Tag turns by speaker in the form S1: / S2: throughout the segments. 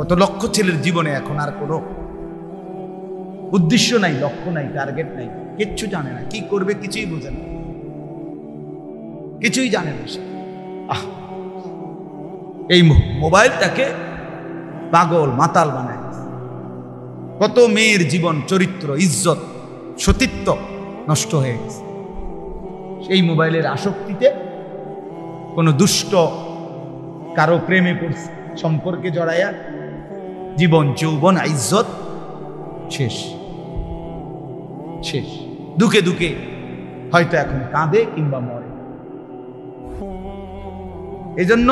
S1: কত লক্ষ ছেলের জীবনে এখন আর কোনো উদ্দেশ্য নাই, লক্ষ্য নাই, টার্গেট নাই, কিচ্ছু জানে না, কি করবে কিছুই বোঝে না, কিছুই জানে না সে। এই মোবাইলটাকে পাগল মাতাল বানায়। কত মেয়ের জীবন, চরিত্র, ইজ্জত, সতীত্ব নষ্ট হয়ে গেছে এই মোবাইলের আসক্তিতে। কোনো দুষ্ট কারো প্রেমে পড়ছে, সম্পর্কে জড়াইয়া জীবন, যৌবন, ইজ্জত শেষ শেষ। দুঃখে দুঃখে হয়তো এখন কাঁদে কিংবা মরে। এজন্য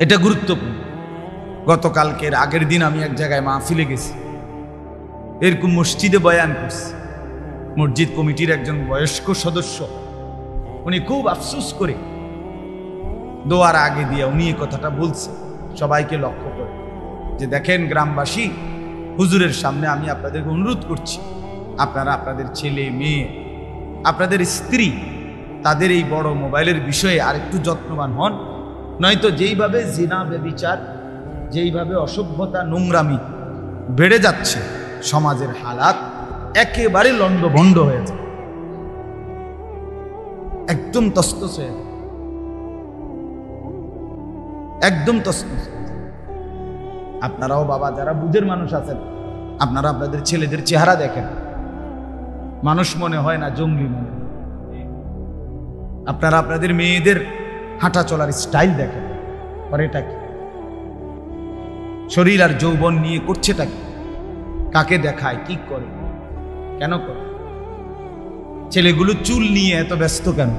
S1: এটা গুরুত্বপূর্ণ। গতকালকের আগের দিন আমি এক জায়গায় মাহফিলে গেছি, এরকম মসজিদে বয়ান করছি। মসজিদ কমিটির একজন বয়স্ক সদস্য, উনি খুব আফসোস করে দোয়ার আগে দিয়ে উনি এই কথাটা বলছে সবাইকে লক্ষ্য করে, যে দেখেন গ্রামবাসী, হুজুরের সামনে আমি আপনাদেরকে অনুরোধ করছি, আপনারা আপনাদের ছেলে মেয়ে, আপনাদের স্ত্রী, তাদের এই বড় মোবাইলের বিষয়ে আরেকটু যত্নবান হন। নয়তো যেইভাবে জিনা, ব্যভিচার, যেইভাবে অসভ্যতা, নোংরামি বেড়ে যাচ্ছে, সমাজের হালাত একেবারে লন্ডভন্ড হয়ে যায়, একদম তসতস হয়ে যায়, একদম তসতস। আপনারাও বাবা যারা বুঝের মানুষ আছেন, আপনারা আপনাদের ছেলেদের চেহারা দেখেন, মানুষ মনে হয় না, জঙ্গলি মনে হয়। আপনারা আপনাদের মেয়েদের হাঁটা চলার স্টাইল দেখেন, আর এটা কি শরীর আর যৌবন নিয়ে করছেটা কি, কাকে দেখায়, কি করে, কেন করে? ছেলেগুলো চুল নিয়ে এত ব্যস্ত কেন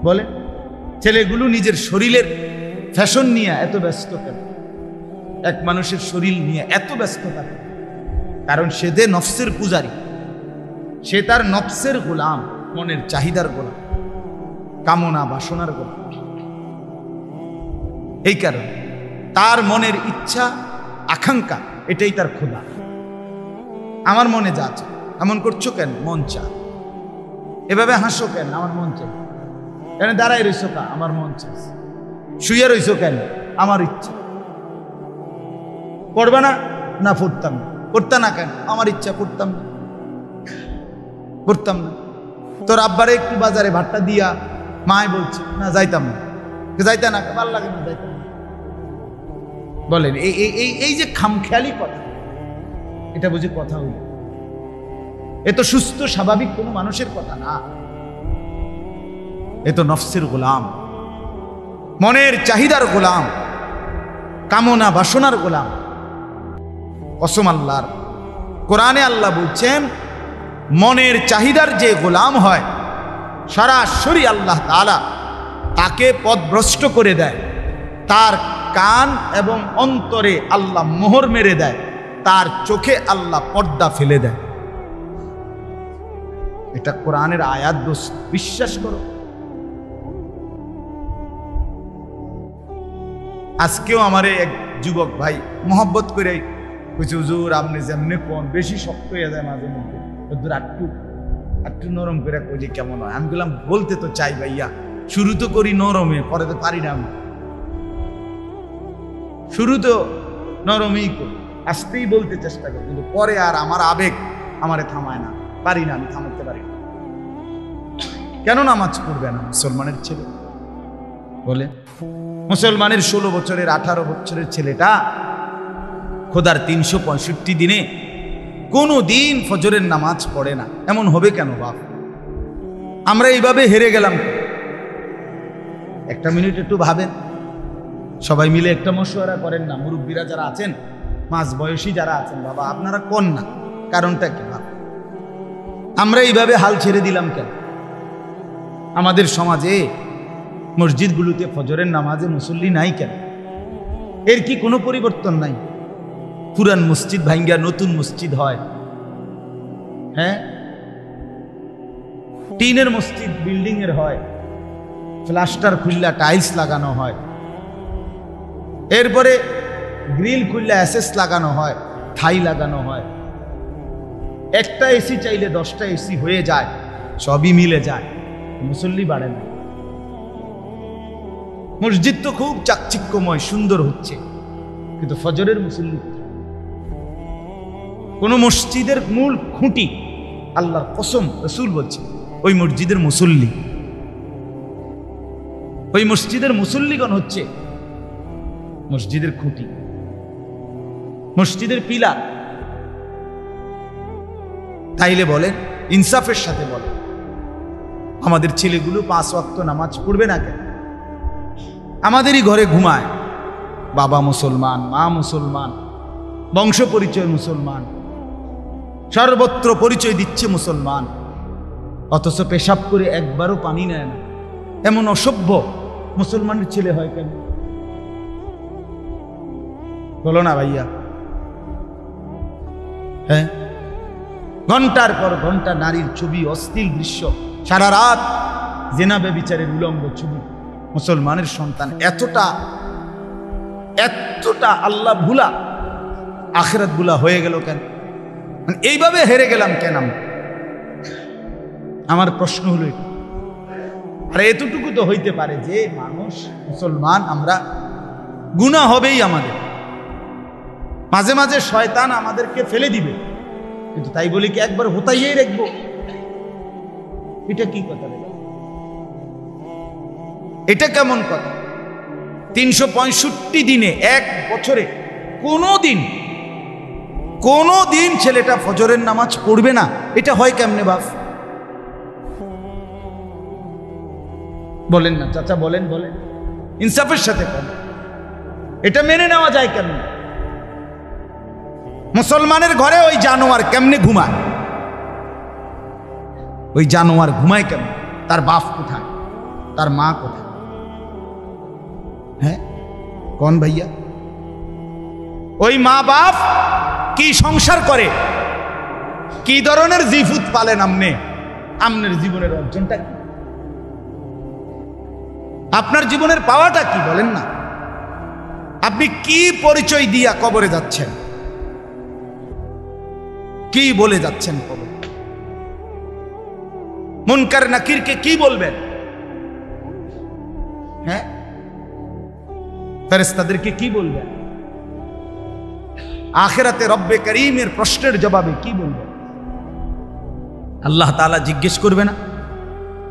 S1: বলে? ছেলেগুলো নিজের শরীরের ফ্যাশন নিয়ে এত ব্যস্ত কেন? এক মানুষের শরীর নিয়ে এত ব্যস্ত থাকে, কারণ সে যে নফসের পূজারী, সে তার নফসের গোলাম, মনের চাহিদার গোলাম, কামনা বাসনার গোলাম। এই কারণে তার মনের ইচ্ছা, আকাঙ্ক্ষা, এটাই তার খোদা। আমার মনে যা চায়। এমন করছো কেন? মন চায়। এভাবে হাসো কেন? আমার মন চাই। কেন দাঁড়াই রইছো কা? আমার মন চাই। শুয়ে রইছো কেন? আমার ইচ্ছা। পড়বে না? না পড়তাম না। পড়তা না কেন? আমার ইচ্ছা, পড়তাম না, পড়তাম না। তোর আব্বারে একটু বাজারে ভাতটা দিয়া মায় বলছে, না যাইতাম না, যাইতা না, ভালো লাগে না, যাইতাম না। বলেন এই যে খামখেয়ালি কথা, এটা বুঝি কথা হইল? এ তো সুস্থ স্বাভাবিক কোনো মানুষের কথা না, এ তো নফসের গোলাম, মনের চাহিদার গোলাম, কামনা বাসনার গোলাম। কসম আল্লাহর, কোরআনে আল্লাহ বলছেন, মনের চাহিদার যে গোলাম হয়, সরাসরি আল্লাহ তাআলা তাকে পথভ্রষ্ট করে দেয়। তার কান এবং অন্তরে আল্লাহ মোহর মেরে দেয়, তার চোখে আল্লাহ পর্দা ফেলে দেয়। এটা কোরআনের আয়াত, দোস্ত, বিশ্বাস করো। আজকেও আমারে এক যুবক ভাই মোহব্বত করে কইছে, হুজুর আপনি যেমনি কোন বেশি শক্ত হয়ে যায় মাঝে মধ্যে, হুজুর একটু নরম করে কইলে কেমন হয়? আমি বললাম, বলতে তো চাই ভাইয়া, শুরু তো করি নরমে, পরে তো পারি না। আমি শুরু তো নরমেই করি, আসতেই বলতে চেষ্টা করি, কিন্তু পরে আর আমার আবেগ আমারে থামায় না, পারি না, আমি থামাতে পারি না। কেন নামাজ পড়বে না মুসলমানের ছেলে? বলে মুসলমানের 16 বছরের 18 বছরের ছেলেটা খোদার 365 দিনে কোনো দিন ফজরের নামাজ পড়ে না, এমন হবে কেন বাপ? আমরা এইভাবে হেরে গেলাম। একটা মিনিট একটু ভাবেন, সবাই মিলে একটা মশওয়ারা করেন না, মুরব্বীরা যারা আছেন, মাঝ বয়সী যারা আছেন, বাবা আপনারা কোন না, কারণটা কি বাবা? আমরা এইভাবে হাল ছেড়ে দিলাম কেন? আমাদের সমাজে মসজিদগুলোতে ফজরের নামাজে মুসল্লি নাই কেন? এর কি কোনো পরিবর্তন নাই? পুরান মসজিদ ভাঙ্গা নতুন মসজিদ হয়, হ্যাঁ, টিনের মসজিদ বিল্ডিং এর হয়, প্লাস্টার খুললা টাইলস লাগানো হয়, এরপরে গ্রিল খুললা এসএস লাগানো হয়, থাই লাগানো হয়। একটা এসি চাইলে 10টা এসি হয়ে যায়, সবই মিলে যায়, মুসল্লি বাড়ে না। মসজিদ তো খুব চাকচিক্যময় সুন্দর হচ্ছে, কিন্তু ফজরের মুসল্লি কোন মসজিদের মূল খুঁটি, আল্লাহর কসম রাসূল বলছে ওই মসজিদের মুসল্লি, ওই মসজিদের মুসল্লিগণ হচ্ছে মসজিদের খুঁটি, মসজিদের পিলার। তাইলে বলেন, ইনসাফের সাথে বলেন, আমাদের ছেলেগুলো 5 ওয়াক্ত নামাজ পড়বে না কেন? আমাদেরই ঘরে ঘুমায়, বাবা মুসলমান, মা মুসলমান, বংশ পরিচয় মুসলমান, সর্বত্র পরিচয় দিচ্ছে মুসলমান, অথচ পেশাব করে একবারও পানি নেয় না। এমন অসভ্য মুসলমানের ছেলে হয় কেন? বলো না ভাইয়া। হ্যাঁ, ঘন্টার পর ঘন্টা নারীর ছবি, অশ্লীল দৃশ্য, সারা রাত জেনা ব্যভিচারের উলঙ্গ ছবি। মুসলমানের সন্তান এতটা এতটা আল্লাহ ভুলা, আখিরাত ভুলা হয়ে গেল কেন? মানে এইভাবে হেরে গেলাম কেন? আমার প্রশ্ন হলো এটা। আর এতটুকু তো হইতে পারে যে মানুষ মুসলমান, আমরা গুনাহ হবেই আমাদের, মাঝে মাঝে শয়তান আমাদেরকে ফেলে দিবে, কিন্তু তাই বলি কি একবার হতাইয়েই রাখবো? এটা কি কথা? এটা কেমন কথা? 365 দিনে, এক বছরে কোনো দিন ছেলেটা ফজরের নামাজ পড়বে না, এটা হয় কেমনে বাপ? বলেন না চাচা, বলেন বলেন, ইনসাফের সাথে বলেন, এটা মেনে নেওয়া যায় কেমনে? মুসলমানের ঘরে ওই জানোয়ার কেমনে ঘুমায়? ওই জানোয়ার ঘুমায় কেমনে? তার বাপ কোথায়? তার মা কোথায়? হ্যাঁ কোন ভাইয়া? ওই মা বাপ কি সংসার করে, কি ধরনের জিফুত পালেন আমনে? আমনের জীবনের অর্জনটা কি? আপনার জীবনের পাওয়াটা কি বলেন না? আপনি কি পরিচয় দিয়া কবরে যাচ্ছেন? কি বলে যাচ্ছেন কবরে? মুনকার নাকিরকে কি বলবেন? হ্যাঁ, ফেরেশতাদেরকে কি বলবেন? আখিরাতে রব্বে করিমের প্রশ্নের জবাবে কি বলবেন? আল্লাহ তাআলা জিজ্ঞেস করবে না?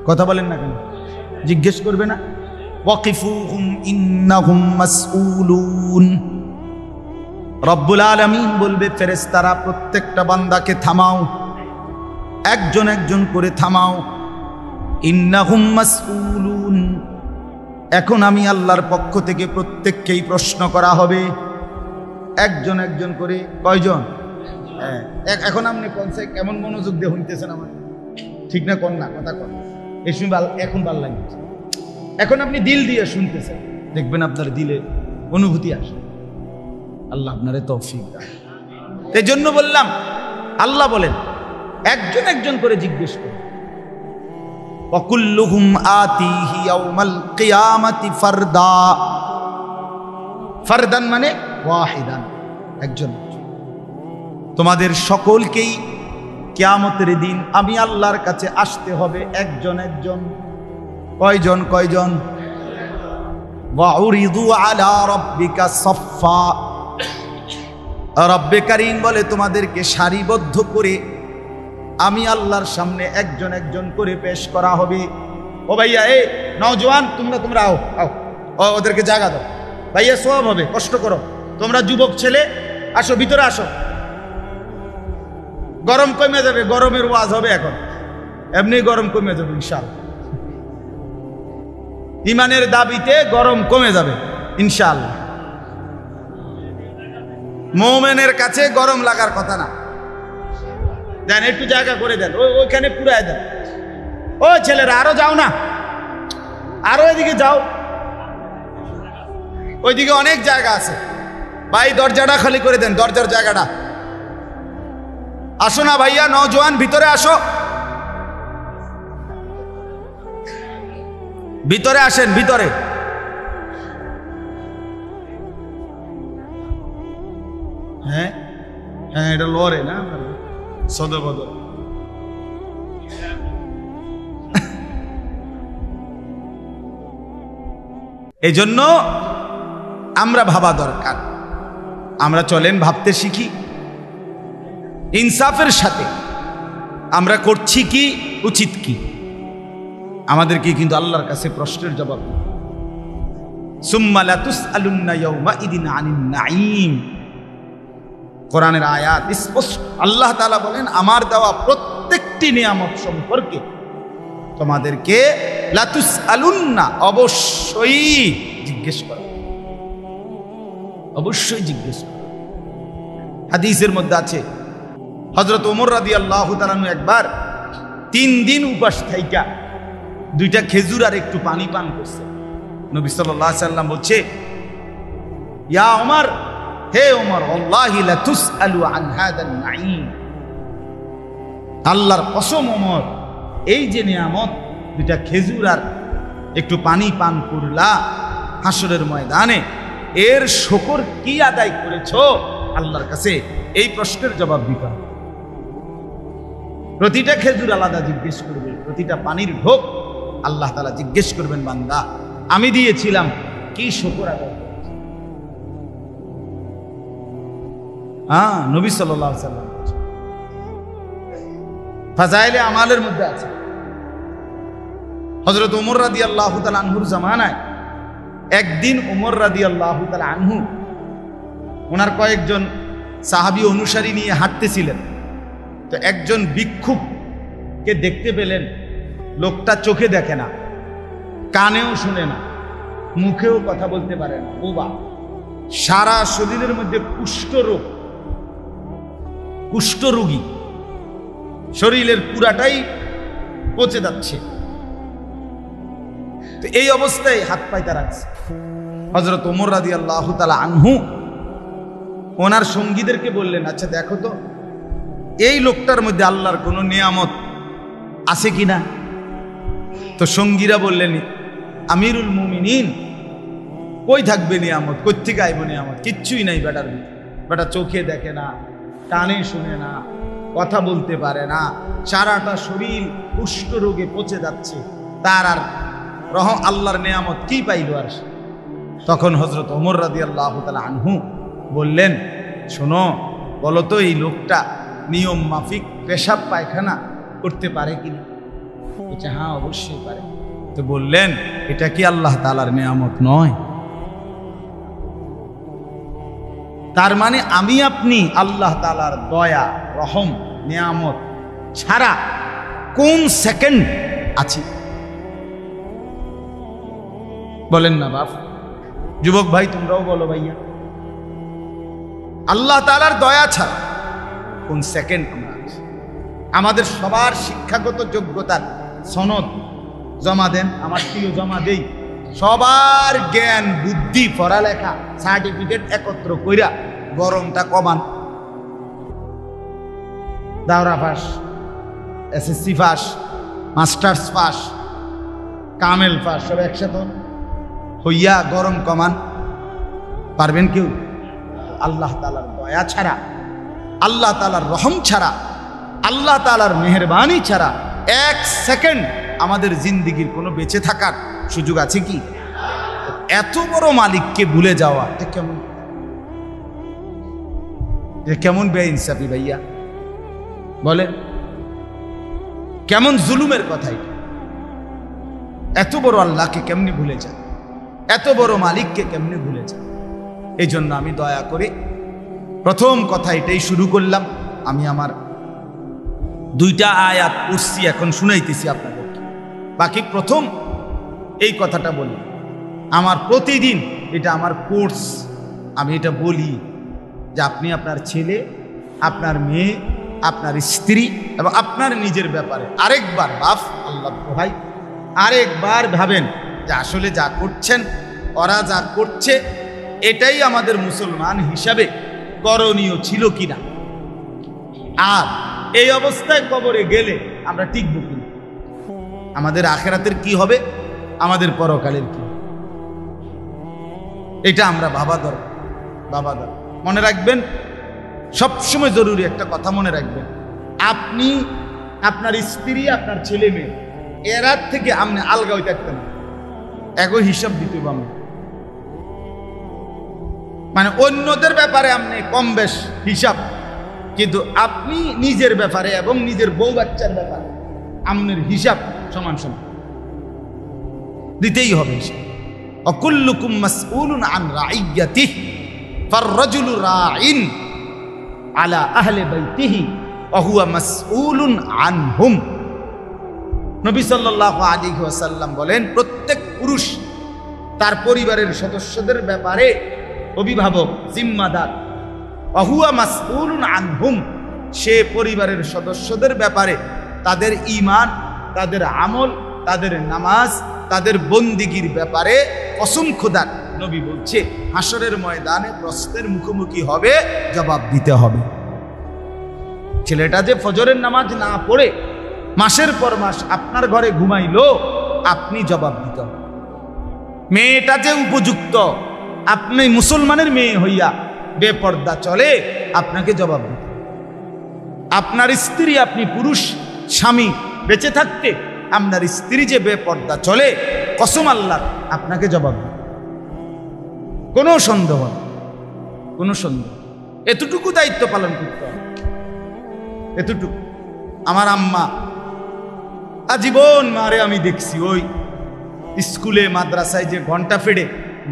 S1: কথা বলেন না কেন? জিজ্ঞেস করবে না? ওয়াকিফুহুম ইন্নাহুম মাসউলুন। রব্বুল আলামিন বলবে, ফেরেশতারা প্রত্যেকটা বান্দাকে থামাও, একজন একজন করে থামাও। ইন্নাহুম মাসউলুন, এখন আমি আল্লাহর পক্ষ থেকে প্রত্যেককেই প্রশ্ন করা হবে, একজন একজন করে। কয়জন? হ্যাঁ, এখন আপনি কনসে কেমন মনোযোগ দিয়ে হইতেছেন আমার? ঠিক না? কোন না কথা কন, এই সময় এখন ভাল লাগছে। এখন আপনি দিল দিয়ে শুনতেছেন, দেখবেন আপনার দিলে অনুভূতি আসে। আল্লাহ আপনারে তৌফিক দান। এই জন্য বললাম, আল্লাহ বলেন একজন একজন করে জিজ্ঞেস করুন। ওয়াকুল্লুহুম আতিহি ইয়াউমাল কিয়ামাতি ফারদা। ফারদান মানে ওয়াহিদান, একজন। তোমাদের সকলকেই কিয়ামতের দিন আমি আল্লাহর কাছে আসতে হবে একজন একজন। কয়জন? কয়জন? ওয়াউরিদু আলা রাব্বিকা সাফফা। রব্বে কারীম বলে তোমাদেরকে সারিবদ্ধ করে আমি আল্লাহর সামনে একজন একজন করে পেশ করা হবে। ও ভাইয়া, এই নওজোয়ান, তোমরা আও আও, ওদেরকে জায়গা দাও। ভাইয়া সওয়াব হবে, কষ্ট করো। তোমরা যুবক ছেলে আসো, ভিতরে আসো। গরম কমে যাবে, গরমের ওয়াজ হবে এখন, এমনি গরম কমে যাবে ইনশাআল্লাহ। ইমানের দাবিতে গরম কমে যাবে ইনশাআল্লাহ। মুমিনের কাছে গরম লাগার কথা না। দেন একটু জায়গা করে দেন, ওইখানে পুরায় দেন। ও ছেলেরা আরো যাও না, আরো এদিকে যাও, ওইদিকে অনেক জায়গা আছে। ভাই দরজাটা খালি করে দেন, দরজার জায়গাটা। আসো না ভাইয়া, নওজোয়ান ভিতরে আসো, ভিতরে আসেন, ভিতরে। হ্যাঁ হ্যাঁ, এটা লড়ে না সদবদল। এই জন্য আমরা ভাবা দরকার। আমরা চলেন ভাবতে শিখি ইনসাফের সাথে, আমরা করছি কি, উচিত কি। আমাদেরকে কিন্তু আল্লাহর কাছে প্রশ্নের জবাব দিতে। সুম্মা লাতুসআলুন্না ইয়াউমাইদিন আনিন নাঈম, কোরআনের আয়াত স্পষ্ট। আল্লাহ তাআলা বলেন, আমার দেওয়া প্রত্যেকটি নিয়ামত সম্পর্কে তোমাদেরকে লাতুসআলুন্না, অবশ্যই জিজ্ঞেস করা, অবশ্যই জিজ্ঞেস করা। হাদিসের মধ্যে আছে, হযরত ওমর রাদিয়াল্লাহু তাআলা একবার 3 দিন উপাস থাইকা 2টা খেজুর আর একটু পানি পান করছে। নবী সাল্লাল্লাহু আলাইহি সাল্লাম বলছে, ইয়া ওমর, হে ওমর, আল্লাহি লা তুসআলু আন হাদান নাঈম, আল্লাহর কসম ওমর, এই যে নিয়ামত 2টা খেজুর আর একটু পানি পান করলা হাসরের ময়দানে, এর শুকর কি আদায় করেছো আল্লাহর কাছে, এই প্রশ্নের জবাব দিতে হবে। প্রতিটা খেজুর আলাদা জিজ্ঞেস করবে, প্রতিটা পানির ঢোক আল্লাহ তাআলা জিজ্ঞেস করবেন, বান্দা আমি দিয়েছিলাম, কি শুকর আদায় করেছো। নবী সাল্লাল্লাহু আলাইহি সাল্লাম ফাজাইলে আমালের মধ্যে আছে, হযরত ওমর রাদিয়াল্লাহু তাআলা আনহুর জামানায় একদিন ওমর রাদিয়াল্লাহু তাআলা আনহু ওনার কয়েকজন সাহাবী অনুসারী নিয়ে হাঁটতেছিলেন। তো একজন ভিক্ষুককে দেখতে পেলেন। লোকটা চোখে দেখে না, কানেও শুনে না, মুখেও কথা বলতে পারে না, বোবা, সারা শরীরের মধ্যে কুষ্ঠরোগী, শরীরের পুরাটাই পচে যাচ্ছে। তো এই অবস্থায় হাত পাইতে রাখছে। হযরত ওমর রাদিয়াল্লাহু তাআলা আনহু ওনার সঙ্গীদেরকে বললেন, আচ্ছা দেখো তো এই লোকটার মধ্যে আল্লাহর কোনো নিয়ামত আছে কিনা। তো সঙ্গীরা বললেন, আমিরুল মুমিনিন, কই থাকবে নিয়ামত, কই থেকে আইব নিয়ামত, কিচ্ছুই নাই বেটার। বেটা চোখে দেখে না, কানে শুনে না, কথা বলতে পারে না, সারাটা শরীর কুষ্ঠ রোগে পচে যাচ্ছে, তার আর আল্লাহর নিয়ামত কি পাইল আর। তখন হযরত ওমর রাদিয়াল্লাহু তাআলা আনহু বললেন, শোনো, বলো তো এই লোকটা নিয়ম মাফিক পেশাব পায়খানা করতে পারে কিনা। বলছে, হ্যাঁ অবশ্যই পারে। তো বললেন, এটা কি আল্লাহ তাআলার নিয়ামত নয়? তার মানে আমি আপনি আল্লাহ তাআলার দয়া, রহম, নিয়ামত ছাড়া কোন সেকেন্ড আছি? বলেন না বাপ, যুবক ভাই তোমরাও বলো ভাইয়া, আল্লাহ তাআলার দয়া ছাড়া কোন সেকেন্ড আমরা আছি? আমাদের সবার শিক্ষাগত যোগ্যতার সনদ জমা দেন, আমার প্রিয় জমা দেই। সবার জ্ঞান, বুদ্ধি, পড়ালেখা, সার্টিফিকেট একত্র কইরা গরমটা কমান। দাওরা pass, SSC pass, masters pass, কামেল পাস, সব একসাথে হইয়া গরম কমান পারবেন কেউ? আল্লাহ তাআলার দয়া ছাড়া, আল্লাহ তাআলার রহম ছাড়া, আল্লাহ তাআলার মেহেরবানি ছাড়া এক সেকেন্ড আমাদের জিন্দেগির কোনো বেঁচে থাকার সুযোগ আছে কি? এত বড় মালিককে ভুলে যাওয়া কেমন বেইনসাফি ভাইয়া, বলেন, কেমন জুলুমের কথা এটা। এত বড় আল্লাহকে কেমনি ভুলে যায়, এত বড় মালিককে কেমনি ভুলে যায়। এই জন্য আমি দয়া করে প্রথম কথা এটাই শুরু করলাম। আমি আমার 2টা আয়াত পড়ছি, এখন শুনাইতেছি আপনাদেরকে। বাকি প্রথম এই কথাটা বলি, আমার প্রতিদিন এটা আমার কোর্স, আমি এটা বলি যে আপনি আপনার ছেলে, আপনার মেয়ে, আপনার স্ত্রী এবং আপনার নিজের ব্যাপারে আরেকবার বাপ, আল্লাহ ভাই, আরেকবার ভাবেন যে আসলে যা করছেন, ওরা যা করছে, এটাই আমাদের মুসলমান হিসাবে করণীয় ছিল কিনা। আর এই অবস্থায় কবরে গেলে আমরা টিকব কিনা, আমাদের আখিরাতের কি হবে, আমাদের পরকালের কি, এটা আমরা ভাবা দরকার। মনে রাখবেন, সবসময় জরুরি একটা কথা মনে রাখবেন, আপনি, আপনার স্ত্রী, আপনার ছেলে মেয়ে, এরার থেকে আপনি আলগা হয়ে থাকতেন, একই হিসাব দিতে হবে। মানে অন্যদের ব্যাপারে আপনি কম বেশ হিসাব, কিন্তু আপনি নিজের ব্যাপারে এবং নিজের বউ বাচ্চার ব্যাপারে আপনার হিসাব সমান সমান দিতেই হবে। অকুল্লুকুম মাসউলুন আন রাইয়াতিহি ফাররাজুলু রাইন আলা আহলি বাইতিহি ওয়া হুয়া মাসউলুন আনহুম। নবী সাল্লাল্লাহু আলাইহি ওয়াসাল্লাম বলেন, প্রত্যেক পুরুষ তার পরিবারের সদস্যদের ব্যাপারে অভিভাবক, জিম্মাদার। ওয়া হুয়া মাসউলুন আনহুম, সে পরিবারের সদস্যদের ব্যাপারে তাদের ঈমান, তাদের আমল, তাদের নামাজ, তাদের বন্দিগির ব্যাপারে কসম খোদার নবী বলছে হাসরের ময়দানে প্রশ্নের মুখোমুখি হবে, জবাব দিতে হবে। ছেলেটা যে ফজরের নামাজ না পড়ে মাসের পর মাস আপনার ঘরে ঘুমাইলো, আপনি জবাব দিতে হবে। মেয়েটা যে উপযুক্ত, আপনি মুসলমানের মেয়ে হইয়া বেপর্দা চলে, আপনাকে জবাব দিতে হবে। আপনার স্ত্রী, আপনি পুরুষ স্বামী বেঁচে থাকতে আপনার স্ত্রী যে বেপর্দা চলে, কসম আল্লাহ আপনাকে জবাব দিতে হবে। কোনো সন্দেহ নেই, কোনো সন্দেহ। এতটুকু দায়িত্ব পালন করতে হবে, এতটুকু। আমার আম্মা আজীবন মারে আমি দেখছি, ওই স্কুলে মাদ্রাসায় যে ঘন্টা ফেড়ে,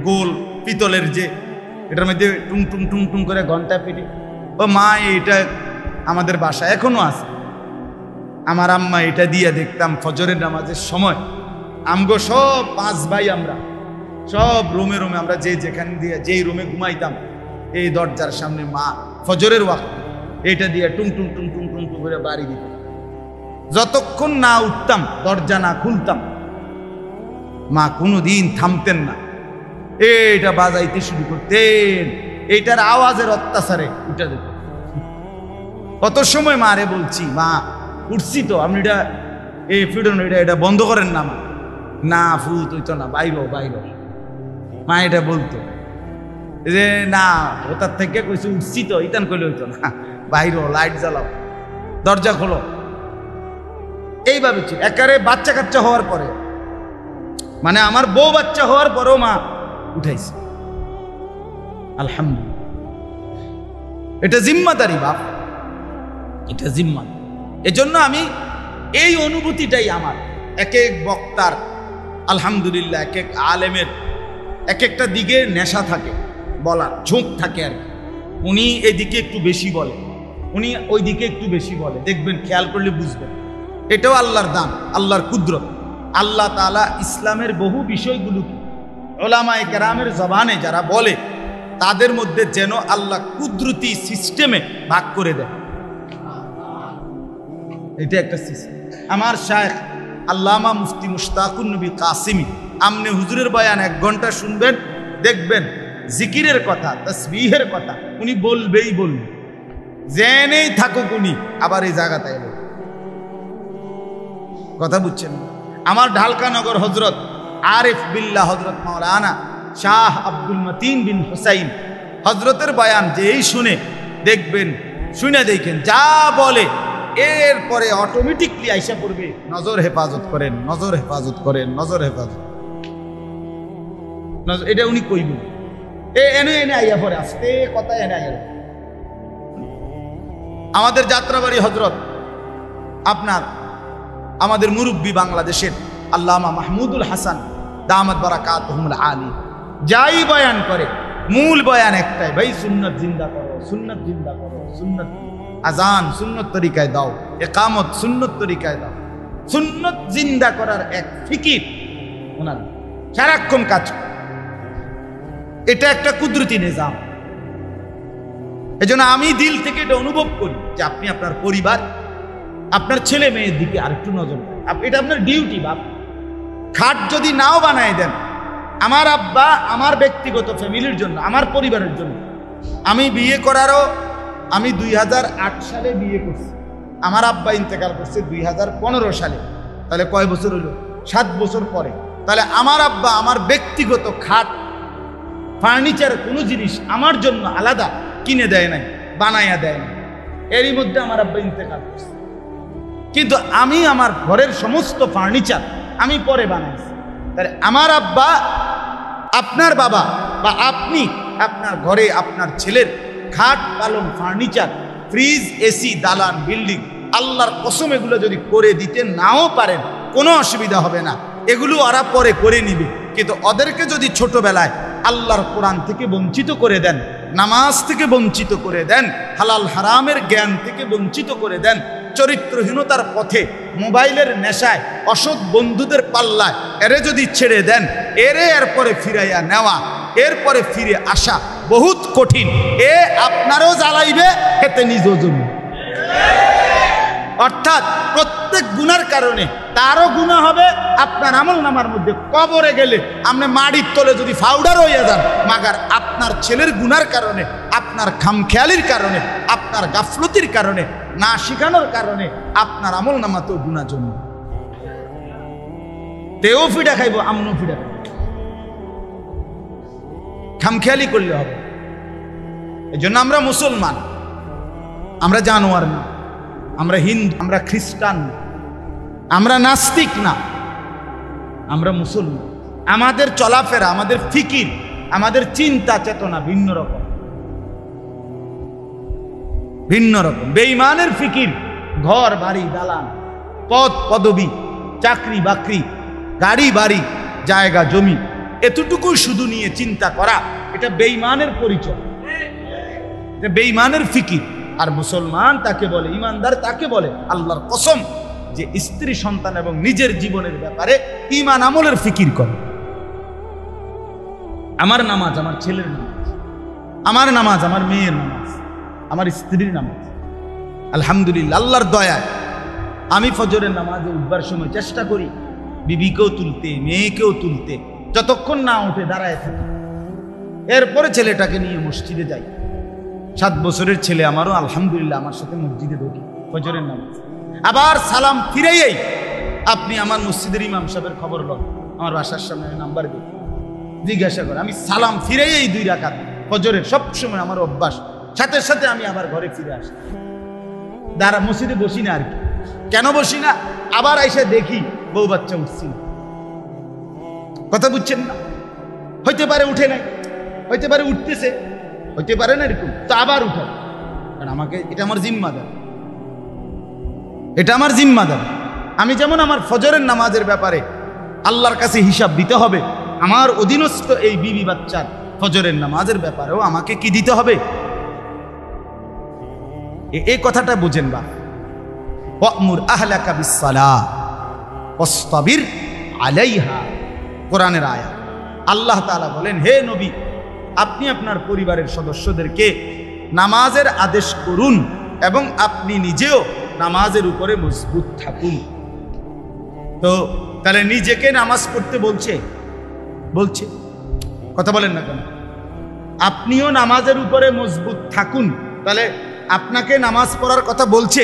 S1: গোল পিতলের যে, এটার মধ্যে টুং টুং টুং টুং করে ঘন্টা ফেটে, ও মা এটা আমাদের বাসায় এখনো আছে। আমার আম্মা এটা দিয়ে দেখতাম ফজরের নামাজের সময় আমগো সব 5 ভাই আমরা সব রুমে রুমে, আমরা যে যেখানে দিয়ে যেই রুমে ঘুমাইতাম, এই দরজার সামনে মা ফজরের ওয়াক্ত এটা দিয়ে টুং টুং টুং টুং টুং টুং করে বাড়ি দিত। যতক্ষণ না উঠতাম, দরজা না খুলতাম, মা কোনোদিন থামতেন না, এইটা বাজাইতে শুরু করতেন। এইটার আওয়াজের অত্যাচারে উঠে যেত। কত সময় মারে বলছি, মা উঠছি তো, আপনি এটা এই ফিডন এটা বন্ধ করেন না। মা না ফুত হইতো না, বাইরো বাইরো। মা এটা বলতো যে না, ওটার থেকে কইছে উঠছি তো, ইতান কইলে হইতো না, বাইরো, লাইট জ্বালাও, দরজা খোলো। এইভাবে ছিল একারে। বাচ্চা কাচ্চা হওয়ার পরে, মানে আমার বউ বাচ্চা হওয়ার পরেও মা উঠাইছে। আলহামদুলিল্লাহ, এটা জিম্মাদারি বাপ, এটা জিম্মাদারি। এজন্য আমি এই অনুভূতিটাই আমার, এক এক বক্তার আলহামদুলিল্লাহ, এক এক আলেমের এক একটা দিকে নেশা থাকে, বলার ঝোঁক থাকে আর কি। উনি এদিকে একটু বেশি বলে, উনি ওই দিকে একটু বেশি বলে, দেখবেন, খেয়াল করলে বুঝবেন এটাও আল্লাহর দান, আল্লাহর কুদরত। আল্লাহ তাআলা ইসলামের বহু বিষয়গুলোকে উলামায়ে কেরামের জবানে যারা বলে, তাদের মধ্যে যেন আল্লাহ কুদরতি সিস্টেমে ভাগ করে দেয়। এটা একটা সিস্টেম। আমার শায়েখ আল্লামা মুফতি মুশতাকুন নবী কাসিমি, আমনে হুজুরের বয়ান 1 ঘন্টা শুনবেন, দেখবেন জিকিরের কথা, তাসবিহের কথা উনি বলবেই বলবে, জেনেই থাকুক উনি, আবার এই জায়গাতে এলো। কথা বুঝছেন? আমার ঢালকানগর হজরত আরিফ বিল্লাহ হজরত মাওলানা শাহ আব্দুল মতিন বিন হুসাইন হজরতের বয়ান যেই শুনে দেখবেন, শুনে দেখেন যা বলে, এরপরে অটোমেটিকলি আইসা পড়বে, নজর হেফাজত করেন, নজর হেফাজত করেন, নজর হেফাজত। এটা উনি কইবেন, এনে এনে আইয়া পড়ে, আস্তে কথা এনে আইয়া। আমাদের যাত্রাবাড়ি হজরত আপনার আমাদের মুরব্বী বাংলাদেশের আল্লামা মাহমুদুল হাসান দামাত বারাকাতুহুল আলী যাই বয়ান করে, মূল বয়ান একটাই, ভাই সুন্নাত জিন্দা করো, সুন্নাত জিন্দা করো, সুন্নাত, আজান সুন্নত তরিকায় দাও, ইকামত সুন্নত তরিকায় দাও। সুন্নত জিন্দা করার এক ফিকির ওনার সারাক্ষণ কাজ করে। এটা একটা কুদরতি নিজাম। এজন্য আমি দিল থেকে এটা অনুভব করি যে আপনি আপনার পরিবার, আপনার ছেলে মেয়ের দিকে আরেকটু নজর দেন। এটা আপনার ডিউটি বাপ। খাট যদি নাও বানায় দেন, আমার আব্বা আমার ব্যক্তিগত ফ্যামিলির জন্য, আমার পরিবারের জন্য, আমি বিয়ে করারও, আমি 2008 সালে বিয়ে করছি, আমার আব্বা ইন্তেকাল করছে 2015 সালে, তাহলে কয় বছর হলো? 7 বছর পরে। তাহলে আমার আব্বা আমার ব্যক্তিগত খাট, ফার্নিচার, কোনো জিনিস আমার জন্য আলাদা কিনে দেয় নাই, বানাইয়া দেয় নাই। এরই মধ্যে আমার আব্বা ইন্তেকাল করছে, কিন্তু আমি আমার ঘরের সমস্ত ফার্নিচার আমি পরে বানাইছি। তাহলে আমার আব্বা, আপনার বাবা বা আপনি আপনার ঘরে আপনার ছেলের খাট পালং ফার্নিচার ফ্রিজ এসি দালান বিল্ডিং আল্লাহর কসম এগুলো যদি করে দিতে নাও পারেন কোনো অসুবিধা হবে না, এগুলো ওরা পরে করে নিবে। কিন্তু ওদেরকে যদি ছোটবেলায় আল্লাহর কোরআন থেকে বঞ্চিত করে দেন, নামাজ থেকে বঞ্চিত করে দেন, হালাল হারামের জ্ঞান থেকে বঞ্চিত করে দেন, চরিত্রহীনতার পথে মোবাইলের নেশায় অসৎ বন্ধুদের পাল্লায় এরে যদি ছেড়ে দেন, এরপরে ফিরাইয়া নেওয়া, এরপরে ফিরে আসা বহুত কঠিন। আপনারও জ্বালাইবে, খেতে নিজেও জমি। অর্থাৎ প্রত্যেক গুনার কারণে তারও গুনাহ হবে, আপনার আমল নামার মধ্যে কবরে গেলে আপনি মাটির তলে যদি ফাউডার হইয়া যান, মাগার আপনার ছেলের গুনার কারণে, আপনার খামখেয়ালির কারণে, আপনার গাফলতির কারণে, না শিখানোর কারণে আপনার আমল নামাতেও গুনাহ জন্ম। তেও ফিডা খাইব, আমনও ফিডা খাইব। খামখেয়ালি করলে হবে। এই জন্য আমরা মুসলমান, আমরা জানোয়ার না, আমরা হিন্দু, আমরা খ্রিস্টান না, আমরা নাস্তিক না, আমরা মুসলমান। আমাদের চলাফেরা, আমাদের ফিকির, আমাদের চিন্তা চেতনা ভিন্ন রকম, ভিন্ন রকম। বেঈমানের ফিকির ঘর বাড়ি দালান, পদ পদবি, চাকরি বাকরি, গাড়ি বাড়ি, জায়গা জমি, এতটুকু শুধু নিয়ে চিন্তা করা, এটা বেঈমানের পরিচয়, এটা বেঈমানের ফিকির। আর মুসলমান তাকে বলে, ইমানদার তাকে বলে আল্লাহর কসম যে স্ত্রী সন্তান এবং নিজের জীবনের ব্যাপারে ঈমান আমলের ফিকির করে। আমার নামাজ আমার ছেলের নামাজ, আমার নামাজ আমার মেয়ের নামাজ, আমার স্ত্রীর নামাজ। আলহামদুলিল্লাহ, আল্লাহর দয়ায় আমি ফজরের নামাজে উঠবার সময় চেষ্টা করি বিবিকেও তুলতে, মেয়েকেও তুলতে, যতক্ষণ না উঠে দাঁড়ায় থাকে। এরপরে ছেলেটাকে নিয়ে মসজিদে যাই। 7 বছরের ছেলে আমারও আলহামদুলিল্লাহ আমার সাথে মসজিদে ঢুকি ফজরের নামাজ। আবার সালাম ফিরেই আপনি আমার মসজিদের ইমাম সাহেবের খবর লন, আমার বাসার সামনে নাম্বার দিই, জিজ্ঞাসা করে। আমি সালাম ফিরেই 2 রাকাত ফজরের সবসময় আমার অভ্যাস, সাথে সাথে আমি আবার ঘরে ফিরে আসি। দাঁড়া মসজিদে বসি না আর কি। কেন বসি না? আবার এসে দেখি বউ বাচ্চা উঠছি না। কথা বুঝছেন না? হইতে পারে উঠে নাই, হইতে পারে উঠতেছে, হইতে পারে না এরকম, তো আবার উঠে। কারণ আমাকে, এটা আমার জিম্মাদার, এটা আমার জিম্মাদার। আমি যেমন আমার ফজরের নামাজের ব্যাপারে আল্লাহর কাছে হিসাব দিতে হবে, আমার অধীনস্থ এই বিবি বাচ্চার ফজরের নামাজের ব্যাপারেও আমাকে কি দিতে হবে? এই কথাটা বুঝেন বা। ওয়া'মুর আহলাকা বিস-সালাহ ওয়াসতাবির আলাইহা, কোরআনের আয়াত। আল্লাহ তাআলা বলেন, হে নবী, আপনি আপনার পরিবারের সদস্যদেরকে নামাজের আদেশ করুন এবং আপনি নিজেও নামাজের উপরে মজবুত থাকুন। তো তাহলে নিজেকে নামাজ পড়তে বলছে, বলছে, কথা বলেন না কেন? আপনিও নামাজের উপরে মজবুত থাকুন, তাহলে আপনাকে নামাজ পড়ার কথা বলছে।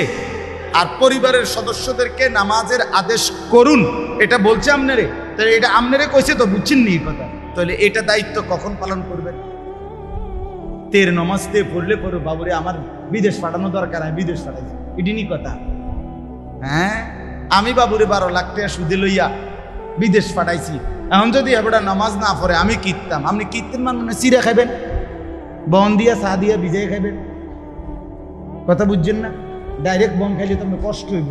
S1: আর পরিবারের সদস্যদেরকে নামাজের আদেশ করুন, এটা বলছে আপনারে। তাহলে এটা আপনারে কইছে তো, বুঝছেন নি কথা? তাহলে এটা দায়িত্ব কখন পালন করবেন? তের নমাজতে পড়লে পড়ো, বাবুরে আমার বিদেশ পাঠানো দরকার, আমি বিদেশ পাঠাইছি, এটিনি কথা। হ্যাঁ, আমি বাবুরে 12 লাখ টাকা সুদে লইয়া বিদেশ পাঠাইছি, এখন যদি এবার নামাজ না পড়ে আমি কিনতাম। আপনি কিনতেন মানে চিরা খাইবেন, বন দিয়া চা দিয়া ভিজাই খাইবেন, কথা বুঝছেন না? ডাইরেক্ট বন খাইলে তো আপনার কষ্ট হইব,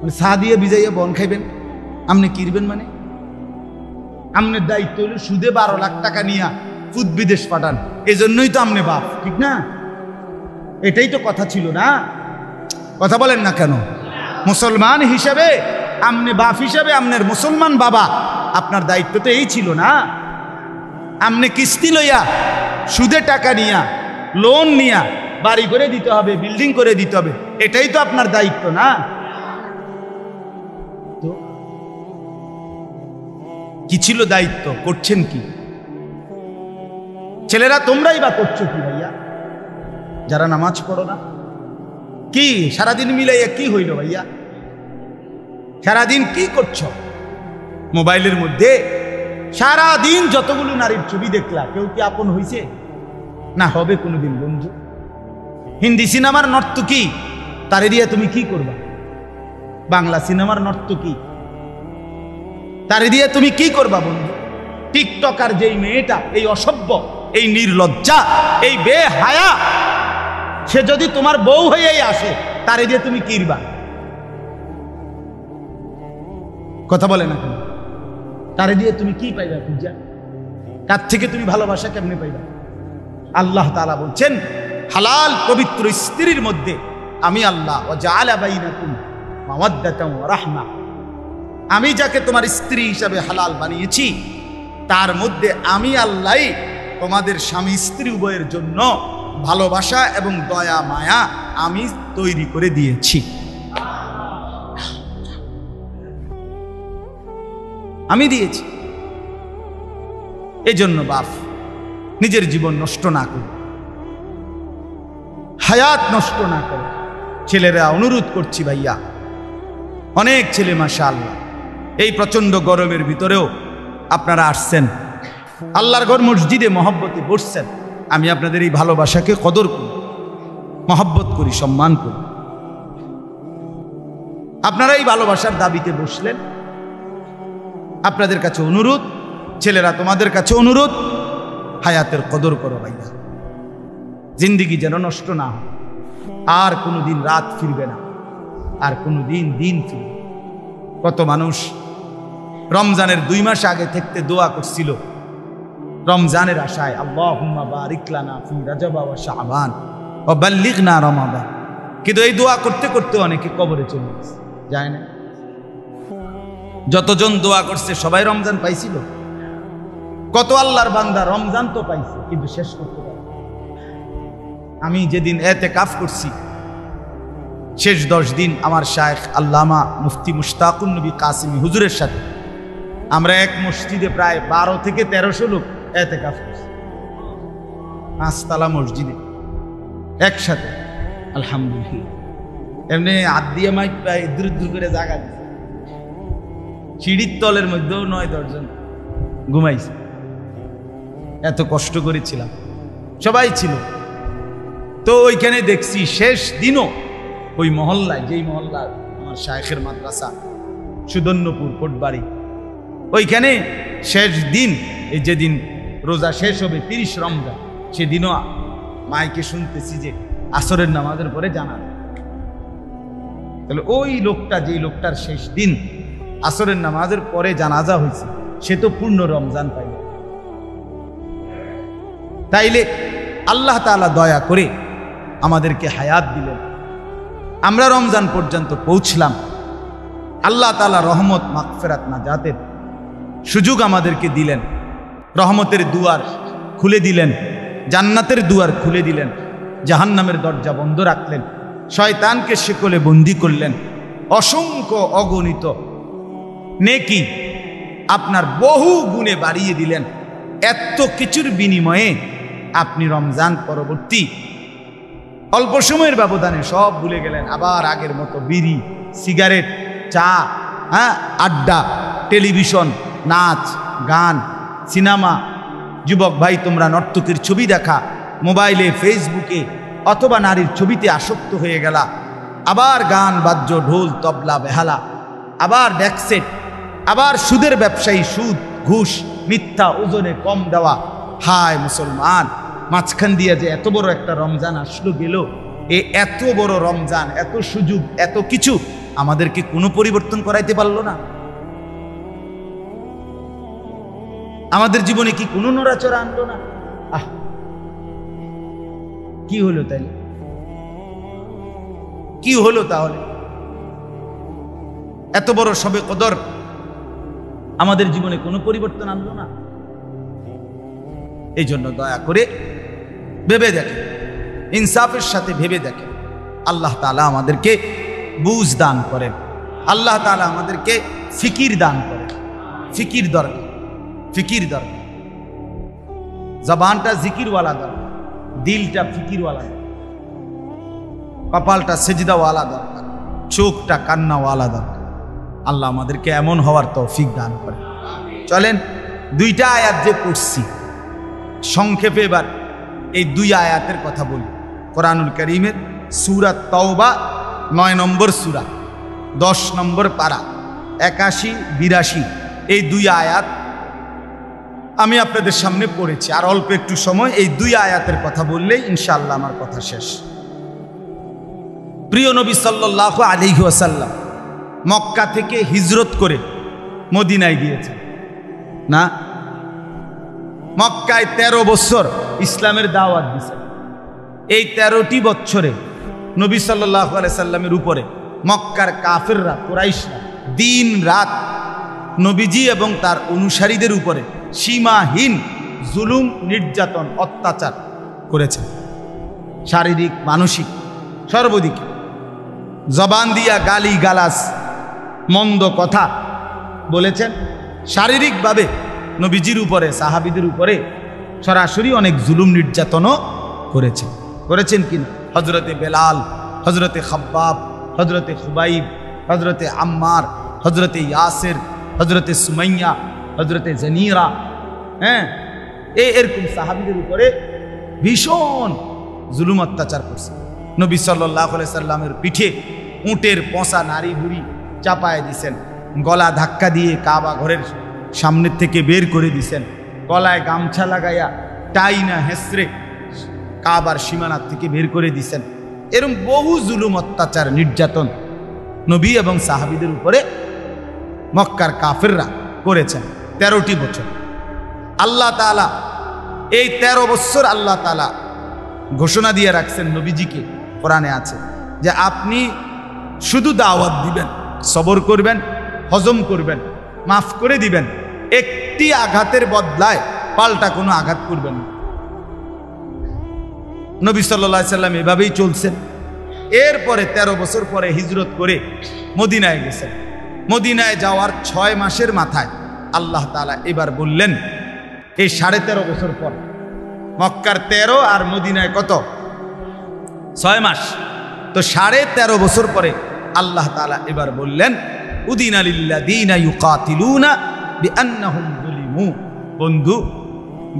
S1: মানে চা দিয়ে ভিজাইয়া বন খাইবেন, আপনি কিনবেন মানে? আপনার দায়িত্ব হলো সুদে 12 লাখ টাকা নিয়া ফুদ বিদেশ পাঠান, এই জন্যই তো আপনি বাপ, ঠিক না? এটাই তো কথা ছিল না? কথা বলেন না কেন? মুসলমান হিসাবে, আপনি বাপ হিসাবে, আপনার মুসলমান বাবা, আপনার দায়িত্ব তো এই ছিল না? আপনি কিস্তি লইয়া সুদে টাকা নিয়া, লোন নিয়া বাড়ি করে দিতে হবে, বিল্ডিং করে দিতে হবে, এটাই তো আপনার দায়িত্ব না? তো কি ছিল দায়িত্ব? করছেন কি? ছেলেরা তোমরাই বা করছো কি ভাইয়া, যারা নামাজ পড়ো না? কি সারাদিন মিলাইয়া কি হইল ভাইয়া? সারাদিন কি করছো? মোবাইলের মধ্যে সারাদিন যতগুলো নারীর ছবি দেখলা, কেউ কি আপন হইছে? না হবে কোনোদিন বন্ধু। হিন্দি সিনেমার নর্তকী, তারে দিয়ে তুমি কি করবা? বাংলা সিনেমার নর্তকী, তারে দিয়ে তুমি কি করবা বন্ধু? টিকটকার যেই মেয়েটা, এই অসভ্য এই নির্লজ্জা, এই বেহায়া, সে যদি তোমার বউ হয়েই আসে, তারে দিয়ে তুমি কিরবা? কথা বলে না কেন? তারে দিয়ে তুমি কি পাইবা? পূজা কার থেকে তুমি ভালোবাসা কেমনে পাইবা? আল্লাহ তাআলা বলছেন, হালাল পবিত্র স্ত্রীর মধ্যে আমি আল্লাহ ওয়াজআলা বাইনাকুম মাওয়াদ্দাতান ওয়া রাহমা, আমি যাকে তোমার স্ত্রী হিসাবে হালাল বানিয়েছি তার মধ্যে আমি আল্লাহই তোমাদের স্বামী স্ত্রী উভয়ের জন্য ভালোবাসা এবং দয়া মায়া আমি তৈরি করে দিয়েছি। আমি দিয়েছি। এজন্য বাপ নিজের জীবন নষ্ট না করে, হায়াত নষ্ট না করে। ছেলেরা অনুরোধ করছি ভাইয়া, অনেক ছেলে মাশাআল্লাহ এই প্রচন্ড গরমের ভিতরেও আপনারা আসছেন, আল্লাহর ঘর মসজিদে মহব্বতে বসছেন। আমি আপনাদের এই ভালোবাসাকে কদর করি, মহব্বত করি, সম্মান করি। আপনারা এই ভালোবাসার দাবিতে বসলেন। আপনাদের কাছে অনুরোধ, ছেলেরা তোমাদের কাছে অনুরোধ, হায়াতের কদর করো ভাইয়া। জিন্দিগি যেন নষ্ট না হয়। আর কোনোদিন রাত ফিরবে না, আর কোনোদিন দিন ফিরবে। কত মানুষ রমজানের 2 মাস আগে থেকে দোয়া করছিল রমজানের আশায়, আল্লাহুম্মা বারিক লানা ফি রাজব ওয়া শাবান ওয়া বাল্লিগনা রমাদান। কিন্তু এই দোয়া করতে করতে অনেকে কবরে চলে গেছে, যায় না। যতজন দোয়া করছে সবাই রমজান পাইছিল? কত আল্লাহর বান্দা রমজান তো পাইছে কিন্তু শেষ করতে পারে। আমি যেদিন ইতিকাফ করছি শেষ 10 দিন আমার শায়েখ আল্লামা মুফতি মুশতাকুন নবী কাসিমি হুজুরের সাথে আমরা এক মসজিদে প্রায় 12 থেকে 1300 লোক ইতিকাফ করছি, 5 তলা মসজিদে একসাথে। আলহামদুলিল্লাহ। এমনি আদিয়া মাইক প্রায় দূর দূর করে জায়গা দিচ্ছে, সিঁড়ির তলের মধ্যেও 9-10 জন ঘুমাইছে। এত কষ্ট করেছিলাম, সবাই ছিল। তো ওইখানে দেখছি শেষ দিনও ওই মহল্লায়, যেই মহল্লা আমার শায়েখের মাদ্রাসা সুদন্যপুর কোটবাড়ি, ওইখানে শেষ দিন, এই যেদিন রোজা শেষ হবে 30 রমজান, সেদিনও মাইকে শুনতেছি যে আসরের নামাজের পরে জানাজা। তাহলে ওই লোকটা, যেই লোকটার শেষ দিন আসরের নামাজের পরে জানাজা হয়েছে, সে তো পূর্ণ রমজান পাইল। তাইলে আল্লাহ তাআলা দয়া করে আমাদেরকে হায়াত দিলেন, আমরা রমজান পর্যন্ত পৌঁছলাম। আল্লাহ তাআলা রহমত, মাগফিরাত, নাজাতের সুযোগ আমাদেরকে দিলেন, রহমতের দুয়ার খুলে দিলেন, জান্নাতের দুয়ার খুলে দিলেন, জাহান্নামের দরজা বন্ধ রাখলেন, শয়তানকে শিকলে বন্দী করলেন। অসংখ্য অগণিত নেকি আপনার বহু গুণে বাড়িয়ে দিলেন। এত কিছুর বিনিময়ে আপনি রমজান পরবর্তী অল্প সময়ের ব্যবধানে সব ভুলে গেলেন। আবার আগের মতো বিড়ি, সিগারেট, চা, আড্ডা, টেলিভিশন, নাচ, গান, সিনেমা। যুবক ভাই, তোমরা নর্তকীর ছবি দেখা, মোবাইলে, ফেসবুকে অথবা নারীর ছবিতে আসক্ত হয়ে গেলা। আবার গান বাদ্য, ঢোল, তবলা, বেহালা, আবার ড্যাকসেট, আবার সুদের ব্যবসায়ী, সুদ, ঘুষ, মিথ্যা, ওজনে কম দেওয়া। হায় মুসলমান, মাঝখান দিয়ে যে এত বড় একটা রমজান আসলো গেল, এত বড় রমজান, এত সুযোগ, এত কিছু আমাদেরকে কোনো পরিবর্তন করাইতে পারলো না? আমাদের জীবনে কি কোনো নড়াচড়া আনলো না? কি হলো তাইলে? কি হলো তাহলে? এত বড় শবে কদর আমাদের জীবনে কোনো পরিবর্তন আনলো না। এই জন্য দয়া করে ভেবে দেখেন, ইনসাফের সাথে ভেবে দেখেন। আল্লাহ তাআলা আমাদেরকে বুঝ দান করেন, আল্লাহ তাআলা আমাদেরকে ফিকির দান করেন। ফিকির দরকার, ফিকির দরকার। জবানটা জিকিরওয়ালা দরকার, দিলটা ফিকিরওয়ালা দরকার, কপালটা সেজদাওয়ালা দরকার, চোখটা কান্নাওয়ালা দরকার। আল্লাহ আমাদেরকে এমন হওয়ার তৌফিক দান করে। চলেন 2টা আয়াত যে পড়ছি, সংক্ষেপে এবার এই 2 আয়াতের কথা বলি। কোরআনুল কারীমের সূরা তাওবা 9 নম্বর সূরা, 10 নম্বর পারা, 81-82 এই 2 আয়াত আমি আপনাদের সামনে পড়েছি। আর অল্প একটু সময় এই 2 আয়াতের কথা বললেই ইনশাআল্লাহ আমার কথা শেষ। প্রিয় নবী সাল্লাল্লাহু আলাইহি ওয়াসাল্লাম মক্কা থেকে হিজরত করে মদিনায় গিয়েছেন না? মক্কায় 13 বছর ইসলামের দাওয়াত দিয়েছেন। এই 13টি বছরে নবী সাল্লাল্লাহু আলাইহি সাল্লামের উপরে মক্কার কাফেররা, কুরাইশরা দিন রাত নবীজি এবং তার অনুসারীদের উপরে সীমাহীন জুলুম, নির্যাতন, অত্যাচার করেছেন। শারীরিক, মানসিক, সর্বদিকে জবান দিয়া গালি গালাজ, মন্দ কথা বলেছেন। শারীরিকভাবে নবীজির উপরে, সাহাবীদের উপরে সরাসরি অনেক জুলুম নির্যাতনও করেছেন কিনা? হজরতে বেলাল, হজরতে খাব্বাব, হজরতে খুবাইব, হজরতে আম্মার, হজরতে ইয়াসের, হজরতে সুমাইয়া, হজরতে জানিরা, এরকম সাহাবীদের উপরে ভীষণ জুলুম অত্যাচার করছে। নবী সাল্লাল্লাহু আলাইহি সাল্লামের পিঠে উটের পচা নাড়ি ভুড়ি চাপায় দিছেন, গলা ধাক্কা দিয়ে কাবা ঘরের সামনের থেকে বের করে দিছেন, গলায় গামছা লাগাইয়া টাইনা হেসরে কাবার সীমানার থেকে বের করে দিছেন। এরকম বহু জুলুম, অত্যাচার, নির্যাতন নবী এবং সাহাবীদের উপরে মক্কার কাফেররা করেছেন 13টি বছর। আল্লাহ তাআলা এই 13 বছর আল্লাহ তাআলা ঘোষণা দিয়ে রাখছেন নবীজিকে, কোরআনে আছে যে আপনি শুধু দাওয়াত দিবেন, সবর করবেন, হজম করবেন, মাফ করে দিবেন, একটি আঘাতের বদলায় পাল্টা কোনো আঘাত করবেন না। নবী সাল্লাল্লাহু আলাইহি সাল্লাম এভাবেই চলছেন। এরপরে 13 বছর পরে হিজরত করে মদিনায় গেছেন। মদিনায় যাওয়ার 6 মাসের মাথায় আল্লাহ তাআলা এবার বললেন, এই 13.5 বছর পর, মক্কার 13 আর মদিনায় কত? 6 মাস। তো 13.5 বছর পরে আল্লাহ তাআলা এবার বললেন, উদিনা লিল্লাযীনা ইউকাতিলুনা বিআন্নাহুম যুলিমু। বন্ধু,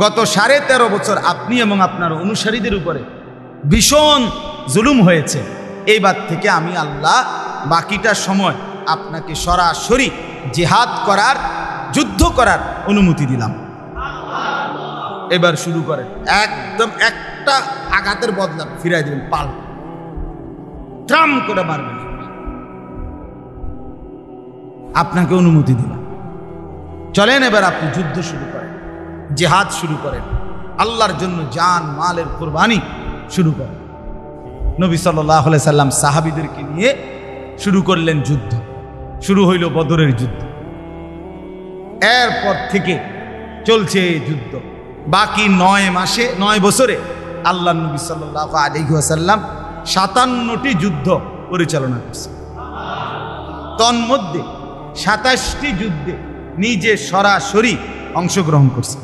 S1: গত 13.5 বছর আপনি এবং আপনার অনুসারীদের উপরে ভীষণ জুলুম হয়েছে। এইবার থেকে আমি আল্লাহ বাকিটা সময় আপনাকে সরাসরি জিহাদ করার, যুদ্ধ করার অনুমতি দিলাম। এবার শুরু করেন, একদম একটা আঘাতের বদলা ফিরাই দিবেন, পাল ট্রাম করে মারবেন। আপনাকে অনুমতি দিলাম, চলেন এবার আপনি যুদ্ধ শুরু করেন, জিহাদ শুরু করেন, আল্লাহর জন্য জান মালের কুরবানি শুরু করেন। নবী সাল্লাল্লাহু আলাইহি সাল্লাম সাহাবীদেরকে নিয়ে শুরু করলেন যুদ্ধ। শুরু হইল বদরের যুদ্ধ। এরপর থেকে চলছে এই যুদ্ধ। বাকি 9 বছরে আল্লাহ নবী সাল্লাল্লাহু আলাইহি ওয়াসাল্লাম 57টি যুদ্ধ পরিচালনা করছেন। তন্মধ্যে 27টি যুদ্ধে নিজে সরাসরি অংশগ্রহণ করছেন।